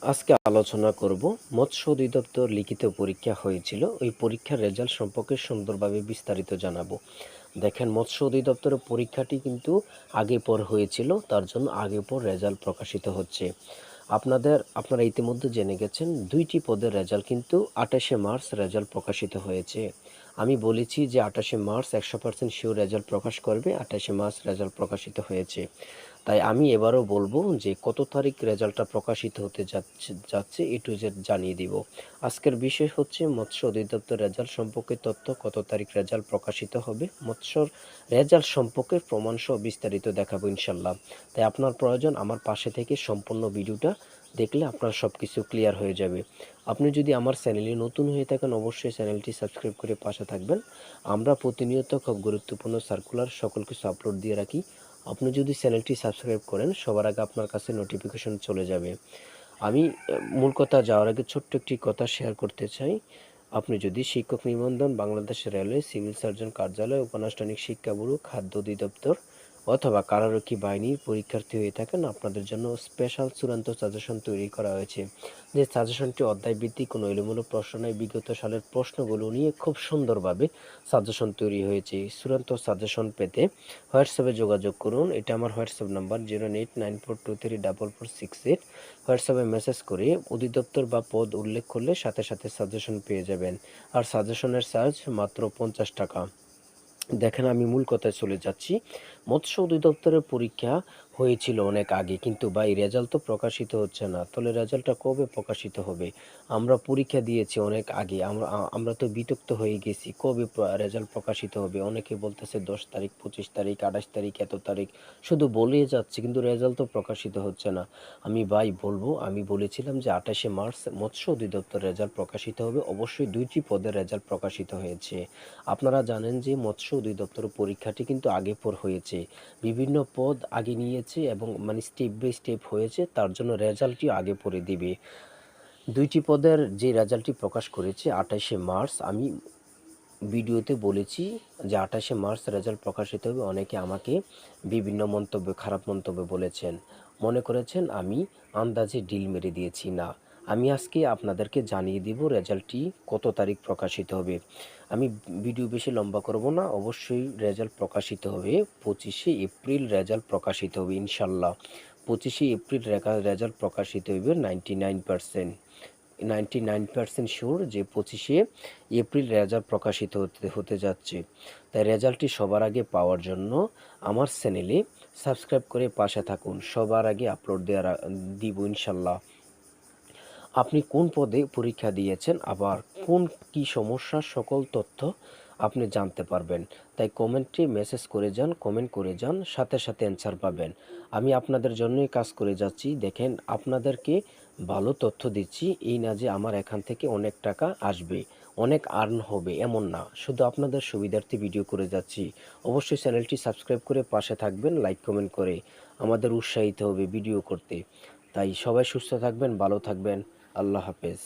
আজকে আলোচনা করব মৎস্য অধিদপ্তর লিখিত পরীক্ষা হয়েছিল, ওই পরীক্ষার রেজাল্ট সম্পর্কে সুন্দরভাবে বিস্তারিত জানাবো। দেখেন, মৎস্য অধিদপ্তরের পরীক্ষাটি কিন্তু আগে পর হয়েছিল, তার জন্য আগে পর রেজাল্ট প্রকাশিত হচ্ছে। আপনারা ইতিমধ্যে জেনে গেছেন, দুইটি পদের রেজাল্ট কিন্তু 28শে মার্চ রেজাল্ট প্রকাশিত হয়েছে। আমি বলেছি যে 28শে মার্চ 100% শিওর রেজাল্ট প্রকাশ করবে, 28শে মার্চ রেজাল্ট প্রকাশিত হয়েছে। তাই আমি এবারও বলবো যে কত তারিখ রেজাল্টটা প্রকাশিত হতে যাচ্ছে এ টু জেড জানিয়ে দিব। আজকের বিষয় হচ্ছে মৎস্য অধিদপ্তর রেজাল্ট সম্পর্কে তথ্য, কত তারিখ রেজাল্ট প্রকাশিত হবে, মৎস্যর রেজাল্ট সম্পর্কে প্রমাণসহ বিস্তারিত দেখাবো ইনশাল্লাহ। তাই আপনার প্রয়োজন আমার পাশে থেকে সম্পূর্ণ ভিডিওটা দেখলে আপনার সব কিছু ক্লিয়ার হয়ে যাবে। আপনি যদি আমার চ্যানেলে নতুন হয়ে থাকেন, অবশ্যই চ্যানেলটি সাবস্ক্রাইব করে পাশে থাকবেন। আমরা প্রতিনিয়ত খুব গুরুত্বপূর্ণ সার্কুলার সকল কিছু আপলোড দিয়ে রাখি। আপনি যদি চ্যানেলটি সাবস্ক্রাইব করেন, সবার আগে আপনার কাছে নোটিফিকেশন চলে যাবে। আমি মূল কথা যাওয়ার আগে ছোট্ট একটি কথা শেয়ার করতে চাই। আপনি যদি শিক্ষক নিবন্ধন, বাংলাদেশ রেলওয়ে, সিভিল সার্জন কার্যালয়, উপানুষ্ঠানিক শিক্ষা ব্যুরো, খাদ্য অধিদপ্তর অথবা কারারক্ষী বাহিনীর পরীক্ষার্থী হয়ে থাকেন, আপনাদের জন্য স্পেশাল চূড়ান্ত সাজেশন তৈরি করা হয়েছে। যে সাজেশনটি অধ্যায়ভিত্তিক, কোনো এলোমেলো প্রশ্ন নয়, বিগত সালের প্রশ্নগুলো নিয়ে খুব সুন্দরভাবে সাজেশন তৈরি হয়েছে। চূড়ান্ত সাজেশন পেতে হোয়াটসঅ্যাপে যোগাযোগ করুন। এটা আমার হোয়াটসঅ্যাপ নাম্বার 08994234468। হোয়াটসঅ্যাপে মেসেজ করে অধিদপ্তর বা পদ উল্লেখ করলে সাথে সাথে সাজেশন পেয়ে যাবেন। আর সাজেশনের চার্জ মাত্র 50 টাকা। দেখেন, আমি মূল কথায় চলে যাচ্ছি। মৎস্য অধিদপ্তরের পরীক্ষা হয়েছিল অনেক আগে, কিন্তু ভাই রেজাল্ট তো প্রকাশিত হচ্ছে না। তাহলে রেজাল্টটা কবে প্রকাশিত হবে? আমরা পরীক্ষা দিয়েছি অনেক আগে, আমরা তো বিতক্ত হয়ে গেছি। কবে রেজাল্ট প্রকাশিত হবে? অনেকে বলতেছে 10 তারিখ, 25 তারিখ, 28 তারিখ, এত তারিখ শুধু বলেই যাচ্ছে, কিন্তু রেজাল্ট তো প্রকাশিত হচ্ছে না। আমি বলেছিলাম যে 28শে মার্চ মৎস্য অধিদপ্তর রেজাল্ট প্রকাশিত হবে। অবশ্যই দুইটি পদের রেজাল্ট প্রকাশিত হয়েছে। আপনারা জানেন যে মৎস্য অধিদপ্তর পরীক্ষাটি কিন্তু আগে পর হয়েছে, বিভিন্ন পদ আগে নিয়েছে এবং স্টেপ বাই স্টেপ হয়েছে, তার জন্য রেজাল্টটি আগে পরে দিবে। দুইটি পদের যে রেজাল্টটি প্রকাশ করেছে 28শে মার্চ, আমি ভিডিওতে বলেছি যে 28শে মার্চ রেজাল্ট প্রকাশিত হবে। অনেকে আমাকে বিভিন্ন খারাপ মন্তব্য বলেছেন, মনে করেছেন আমি আন্দাজে ডিল মেরে দিয়েছি। না, আমি আজকে আপনাদেরকে জানিয়ে দিব রেজাল্টটি কত তারিখ প্রকাশিত হবে। আমি ভিডিও বেশি লম্বা করব না, অবশ্যই রেজাল্ট প্রকাশিত হবে 25শে এপ্রিল রেজাল্ট প্রকাশিত হবে ইনশাল্লাহ। 25শে এপ্রিল রেজাল্ট প্রকাশিত হবে 99% শিওর যে 25শে এপ্রিল রেজাল্ট প্রকাশিত হতে যাচ্ছে। তাই রেজাল্টটি সবার আগে পাওয়ার জন্য আমার চ্যানেলে সাবস্ক্রাইব করে পাশে থাকুন। সবার আগে আপলোড দিব ইনশাল্লাহ। আপনি কোন পদে পরীক্ষা দিয়েছেন, আবার কি সমস্যার সকল তথ্য আপনি জানতে পারবেন। তাই কমেন্টে মেসেজ করে যান, কমেন্ট করে যান, সাথে সাথে অ্যান্সার পাবেন। আমি আপনাদের জন্যই কাজ করে যাচ্ছি। দেখেন, আপনাদেরকে ভালো তথ্য দিচ্ছি, এই না যে আমার এখান থেকে অনেক টাকা আসবে, অনেক আর্ন হবে, এমন না। শুধু আপনাদের সুবিধার্থে ভিডিও করে যাচ্ছি। অবশ্যই চ্যানেলটি সাবস্ক্রাইব করে পাশে থাকবেন, লাইক কমেন্ট করে আমাদের উৎসাহিত হবে ভিডিও করতে। তাই সবাই সুস্থ থাকবেন, ভালো থাকবেন। আল্লাহ হাফেজ।